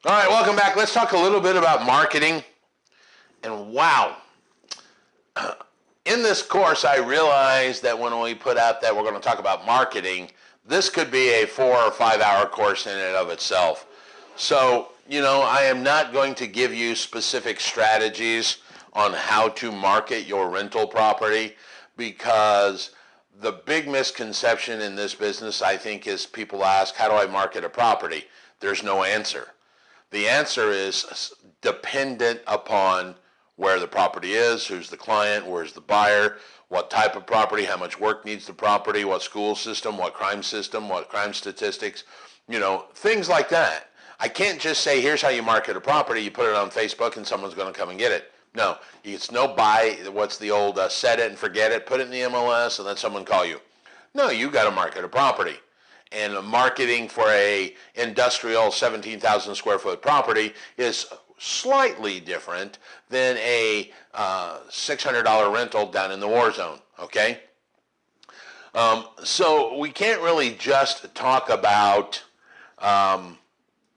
All right, welcome back. Let's talk a little bit about marketing. And wow, in this course, I realized that when we put out that we're going to talk about marketing, this could be a 4 or 5 hour course in and of itself. So, I am not going to give you specific strategies on how to market your rental property because the big misconception in this business, I think, is people ask, how do I market a property? There's no answer. The answer is dependent upon where the property is, who's the client, where's the buyer, what type of property, how much work needs the property, what school system, what crime statistics, things like that. I can't just say, here's how you market a property, you put it on Facebook and someone's going to come and get it. No, it's no buy, what's the old set it and forget it, put it in the MLS and let someone call you. No, you got to market a property. And marketing for a industrial 17,000 square foot property is slightly different than a $600 rental down in the war zone, okay? So we can't really just talk about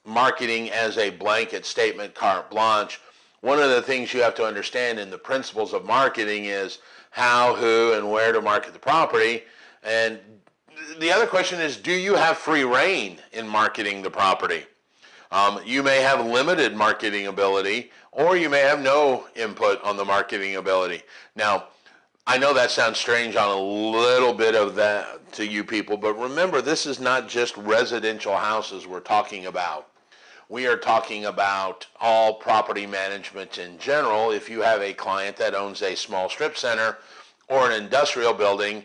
marketing as a blanket statement, carte blanche. One of the things you have to understand in the principles of marketing is how, who, and where to market the property. And the other question is, do you have free reign in marketing the property? You may have limited marketing ability, or you may have no input on the marketing ability. Now, I know that sounds strange on a little bit of that to you people, but remember, this is not just residential houses we're talking about. We are talking about all property management in general. If you have a client that owns a small strip center or an industrial building,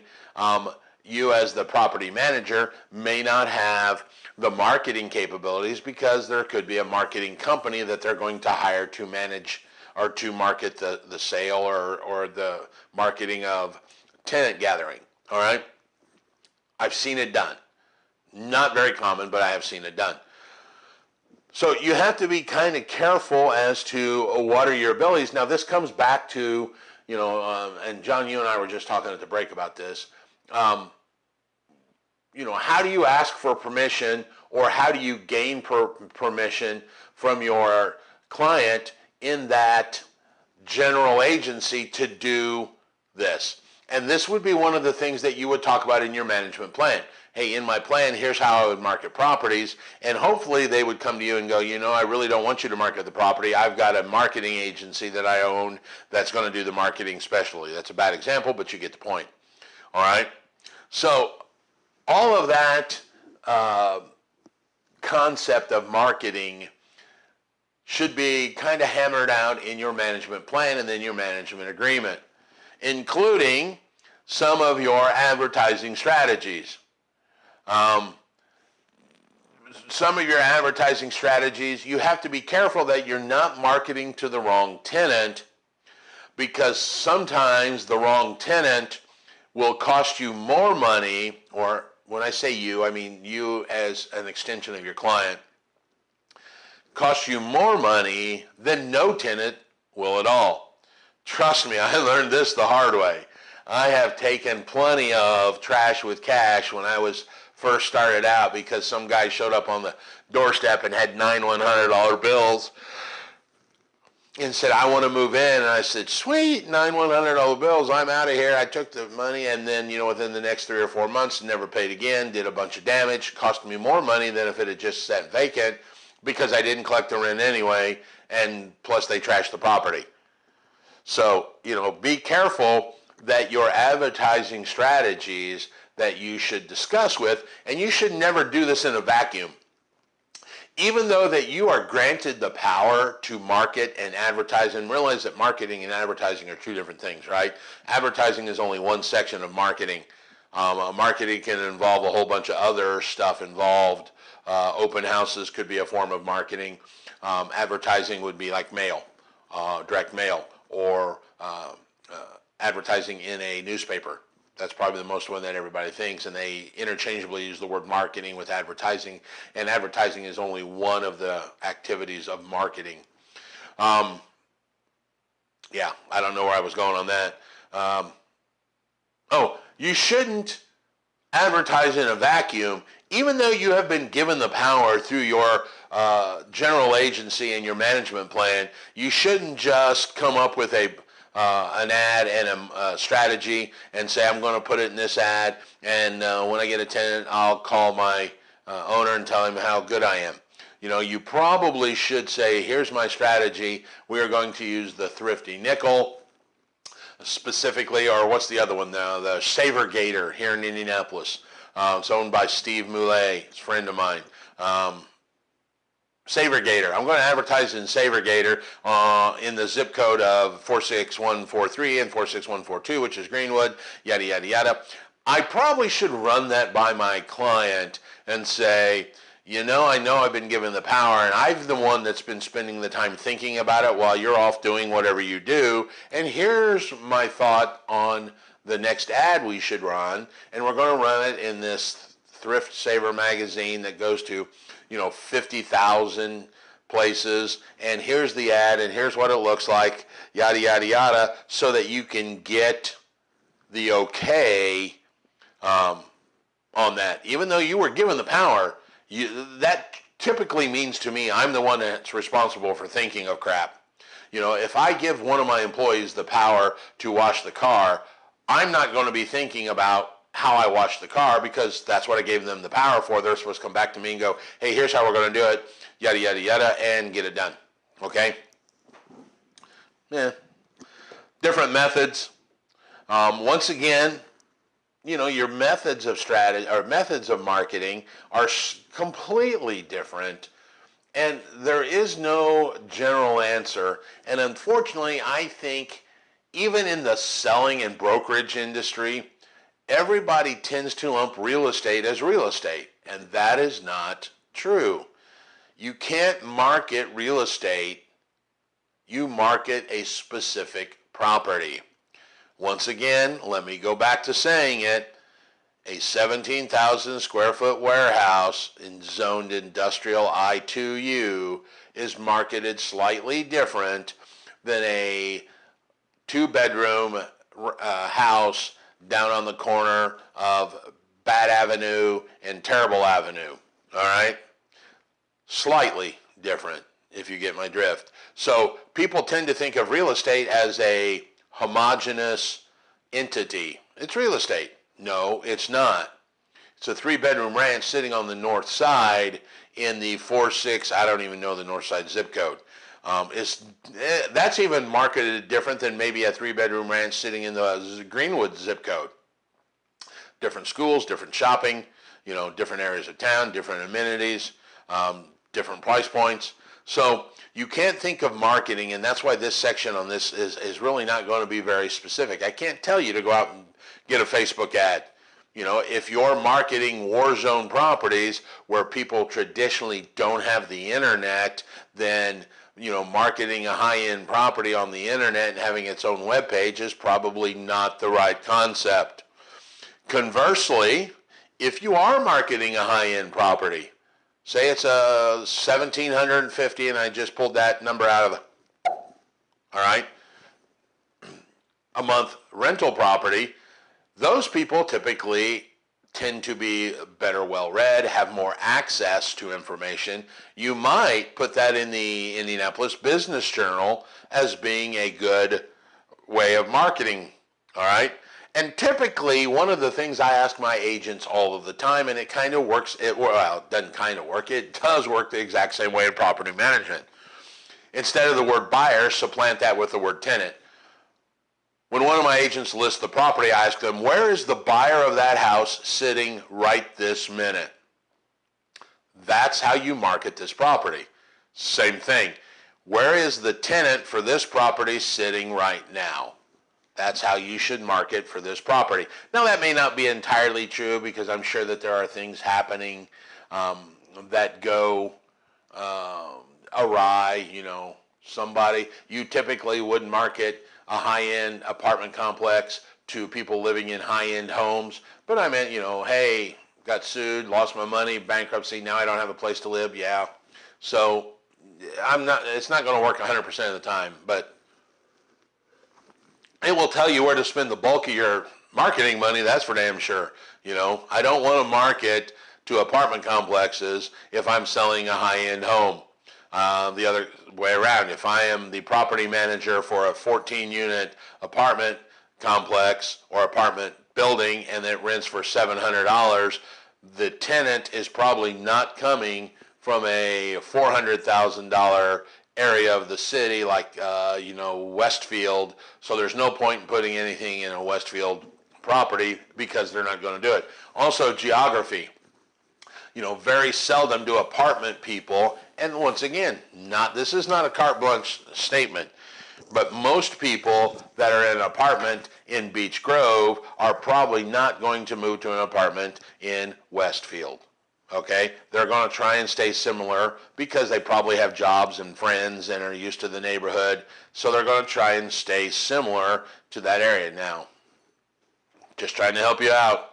you as the property manager may not have the marketing capabilities because there could be a marketing company that they're going to hire to manage or to market the sale or the marketing of tenant gathering. All right? I've seen it done. Not very common, but I have seen it done. So you have to be kind of careful as to what are your abilities. Now this comes back to, and John, you and I were just talking at the break about this. How do you ask for permission or how do you gain permission from your client in that general agency to do this? And this would be one of the things that you would talk about in your management plan. Hey, in my plan, here's how I would market properties. And hopefully they would come to you and go, I really don't want you to market the property. I've got a marketing agency that I own that's going to do the marketing specially. That's a bad example, but you get the point. All right? So all of that concept of marketing should be kind of hammered out in your management plan and then your management agreement, including some of your advertising strategies. Some of your advertising strategies, you have to be careful that you're not marketing to the wrong tenant because sometimes the wrong tenant will cost you more money, or when I say you, I mean you as an extension of your client, cost you more money than no tenant will at all. Trust me, I learned this the hard way. I have taken plenty of trash with cash when I was first started out because some guy showed up on the doorstep and had 9 $100 bills and said, I want to move in. And I said, sweet, 9 $100 bills, I'm out of here. I took the money and then, within the next 3 or 4 months, never paid again, did a bunch of damage, cost me more money than if it had just sat vacant because I didn't collect the rent anyway, and plus they trashed the property. So, be careful that your advertising strategies that you should discuss with, and you should never do this in a vacuum. Even though that you are granted the power to market and advertise, and realize that marketing and advertising are two different things, right? Advertising is only one section of marketing. Marketing can involve a whole bunch of other stuff involved. Open houses could be a form of marketing. Advertising would be like mail, direct mail, or advertising in a newspaper. That's probably the most one that everybody thinks, and they interchangeably use the word marketing with advertising, and advertising is only one of the activities of marketing. Yeah, I don't know where I was going on that. You shouldn't advertise in a vacuum, even though you have been given the power through your general agency and your management plan, you shouldn't just come up with an ad and a strategy and say, I'm going to put it in this ad, and when I get a tenant, I'll call my owner and tell him how good I am. You probably should say, here's my strategy. We are going to use the thrifty nickel specifically, or what's the other one now? The Saver Gator here in Indianapolis. It's owned by Steve Moulet, a friend of mine. Saver Gator. I'm going to advertise in Saver Gator in the zip code of 46143 and 46142, which is Greenwood, yada, yada, yada. I probably should run that by my client and say, I know I've been given the power, and I'm the one that's been spending the time thinking about it while you're off doing whatever you do. And here's my thought on the next ad we should run. And we're going to run it in this Thrift Saver magazine that goes to, 50,000 places. And here's the ad, and here's what it looks like, yada, yada, yada, so that you can get the okay on that. Even though you were given the power, that typically means to me I'm the one that's responsible for thinking of crap. If I give one of my employees the power to wash the car, I'm not going to be thinking about how I wash the car because that's what I gave them the power for. They're supposed to come back to me and go, hey, here's how we're going to do it, yada, yada, yada, and get it done. Okay? Yeah. Different methods. Once again, your methods of strategy or methods of marketing are completely different, and there is no general answer. And unfortunately, I think even in the selling and brokerage industry, everybody tends to lump real estate as real estate, and that is not true. You can't market real estate. You market a specific property. Once again, let me go back to saying it. A 17,000 square foot warehouse in zoned industrial I2U is marketed slightly different than a 2-bedroom house down on the corner of Bad Avenue and Terrible Avenue. All right? Slightly different, if you get my drift. So people tend to think of real estate as a homogeneous entity. It's real estate. No, it's not. It's a 3-bedroom ranch sitting on the north side in the 46, I don't even know the north side zip code. That's even marketed different than maybe a 3-bedroom ranch sitting in the Greenwood zip code. Different schools, different shopping, different areas of town, different amenities, different price points. So you can't think of marketing, and that's why this section on this is really not going to be very specific. I can't tell you to go out and get a Facebook ad. If you're marketing war zone properties where people traditionally don't have the internet, then, marketing a high-end property on the internet and having its own webpage is probably not the right concept. Conversely, if you are marketing a high-end property, say it's a 1,750, and I just pulled that number out of all right, a month rental property, those people typically tend to be better well-read, have more access to information. You might put that in the Indianapolis Business Journal as being a good way of marketing, all right? And typically, one of the things I ask my agents all of the time, and it kind of works, it doesn't kind of work, it does work the exact same way in property management. Instead of the word buyer, supplant that with the word tenant. When one of my agents lists the property, I ask them, where is the buyer of that house sitting right this minute? That's how you market this property. Same thing. Where is the tenant for this property sitting right now? That's how you should market for this property. Now, that may not be entirely true because I'm sure that there are things happening that go awry. You typically wouldn't market a high-end apartment complex to people living in high-end homes. But I meant, hey, got sued, lost my money, bankruptcy, now I don't have a place to live. Yeah. So it's not going to work 100% of the time, but it will tell you where to spend the bulk of your marketing money, that's for damn sure. I don't want to market to apartment complexes if I'm selling a high-end home. The other way around, if I am the property manager for a 14-unit apartment complex or apartment building and it rents for $700, the tenant is probably not coming from a $400,000 area of the city like, Westfield. So there's no point in putting anything in a Westfield property because they're not going to do it. Also, geography. Very seldom do apartment people, and once again, this is not a carte blanche statement, but most people that are in an apartment in Beech Grove are probably not going to move to an apartment in Westfield. Okay? They're going to try and stay similar because they probably have jobs and friends and are used to the neighborhood, so they're going to try and stay similar to that area. Now, just trying to help you out.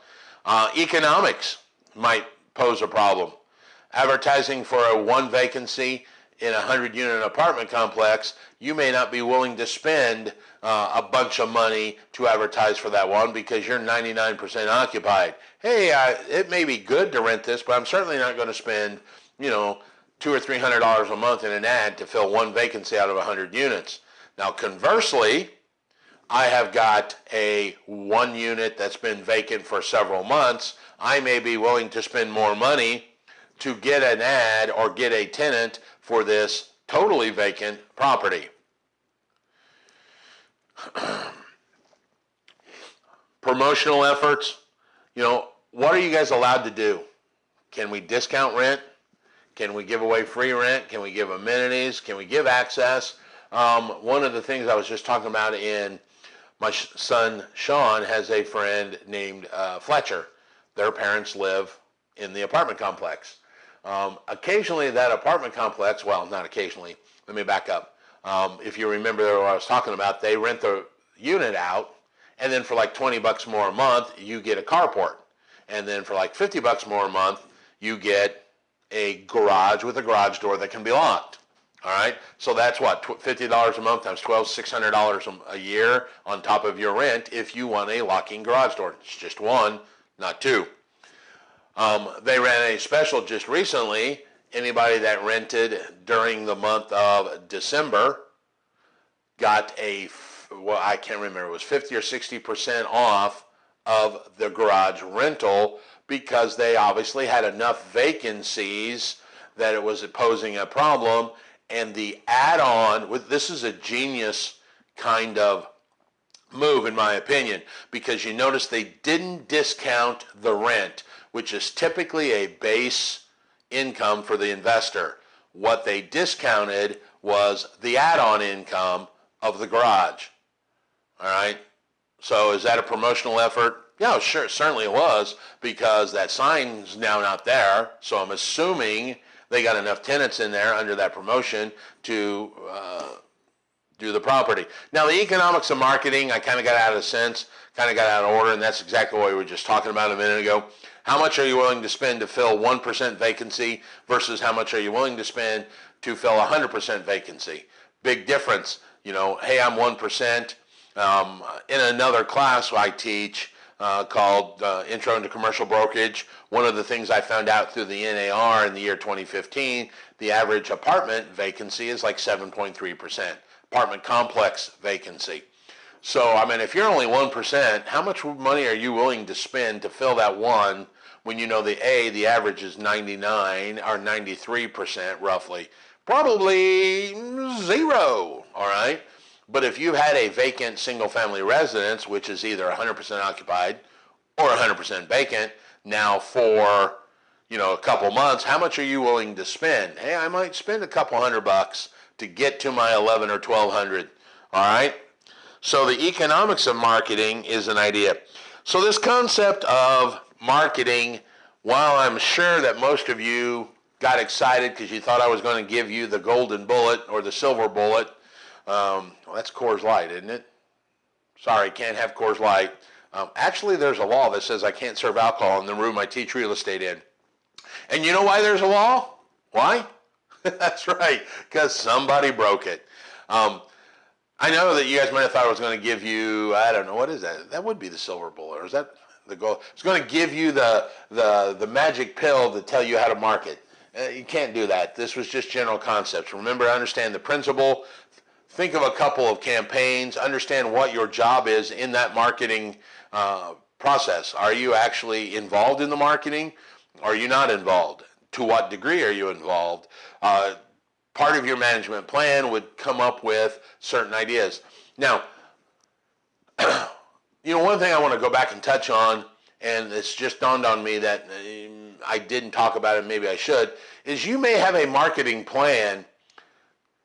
Economics might pose a problem. Advertising for a one vacancy in a 100-unit apartment complex, you may not be willing to spend a bunch of money to advertise for that one because you're 99% occupied. Hey, it may be good to rent this, but I'm certainly not going to spend, $200 or $300 a month in an ad to fill one vacancy out of 100 units. Now, conversely, I have got a one unit that's been vacant for several months. I may be willing to spend more money to get an ad or get a tenant for this totally vacant property. Promotional efforts. What are you guys allowed to do? Can we discount rent? Can we give away free rent? Can we give amenities? Can we give access? One of the things I was just talking about my son Sean has a friend named Fletcher. Their parents live in the apartment complex. Occasionally that apartment complex, well, not occasionally, let me back up. If you remember what I was talking about, they rent the unit out, and then for like $20 more a month, you get a carport. And then for like $50 more a month, you get a garage with a garage door that can be locked. All right, so that's what, $50 a month times 12, $600 a year on top of your rent if you want a locking garage door. It's just one, not two. They ran a special just recently. Anybody that rented during the month of December got I can't remember, it was 50 or 60% off of the garage rental because they obviously had enough vacancies that it was posing a problem. And the add-on, this is a genius kind of move in my opinion, because you notice they didn't discount the rent, which is typically a base income for the investor. What they discounted was the add-on income of the garage. All right? So is that a promotional effort? Yeah, sure, certainly it was, because that sign's now not there. So I'm assuming they got enough tenants in there under that promotion to do the property. Now, the economics of marketing, I kind of got out of sense, kind of got out of order, and that's exactly what we were just talking about a minute ago. How much are you willing to spend to fill 1% vacancy versus how much are you willing to spend to fill 100% vacancy? Big difference. Hey, I'm 1%. In another class I teach called Intro into Commercial Brokerage, one of the things I found out through the NAR in the year 2015, the average apartment vacancy is like 7.3%. Apartment complex vacancy. So, if you're only 1%, how much money are you willing to spend to fill that one when you know the average is 99 or 93% roughly? Probably zero, all right? But if you had a vacant single-family residence, which is either 100% occupied or 100% vacant, now for a couple months, how much are you willing to spend? Hey, I might spend a couple $100 to get to my 11 or 1200. All right. So the economics of marketing is an idea. So this concept of marketing, while I'm sure that most of you got excited because you thought I was going to give you the golden bullet or the silver bullet. Well, that's Coors Light, isn't it? Sorry, can't have Coors Light. Actually, there's a law that says I can't serve alcohol in the room I teach real estate in. And you know why there's a law? Why? That's right, because somebody broke it. I know that you guys might have thought I was going to give you, I don't know, what is that? That would be the silver bullet, or is that the goal? It's going to give you the magic pill to tell you how to market. You can't do that. This was just general concepts. Remember, understand the principle. Think of a couple of campaigns. Understand what your job is in that marketing process. Are you actually involved in the marketing? Are you not involved? To what degree are you involved? Part of your management plan would come up with certain ideas. Now, one thing I want to go back and touch on, and it's just dawned on me that I didn't talk about it, maybe I should, is you may have a marketing plan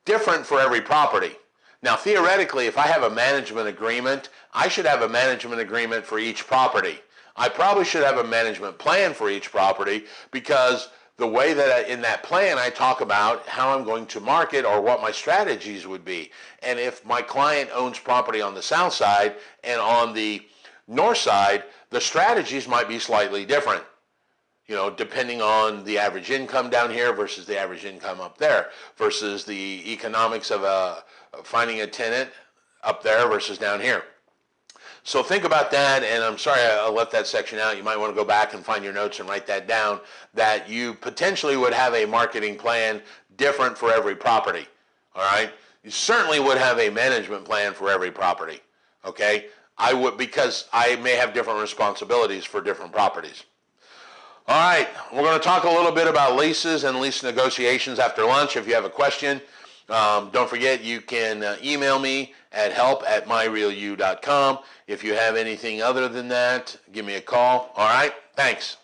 different for every property. Now, theoretically, if I have a management agreement, I should have a management agreement for each property. I probably should have a management plan for each property, because the way that in that plan I talk about how I'm going to market or what my strategies would be. And if my client owns property on the south side and on the north side, the strategies might be slightly different, depending on the average income down here versus the average income up there, versus the economics of finding a tenant up there versus down here. So think about that, and I'm sorry I left that section out. You might want to go back and find your notes and write that down, that you potentially would have a marketing plan different for every property, all right? You certainly would have a management plan for every property, okay? I would, because I may have different responsibilities for different properties. All right, we're going to talk a little bit about leases and lease negotiations after lunch. If you have a question, don't forget you can email me at help@myrealyou.com. If you have anything other than that, give me a call. All right, thanks.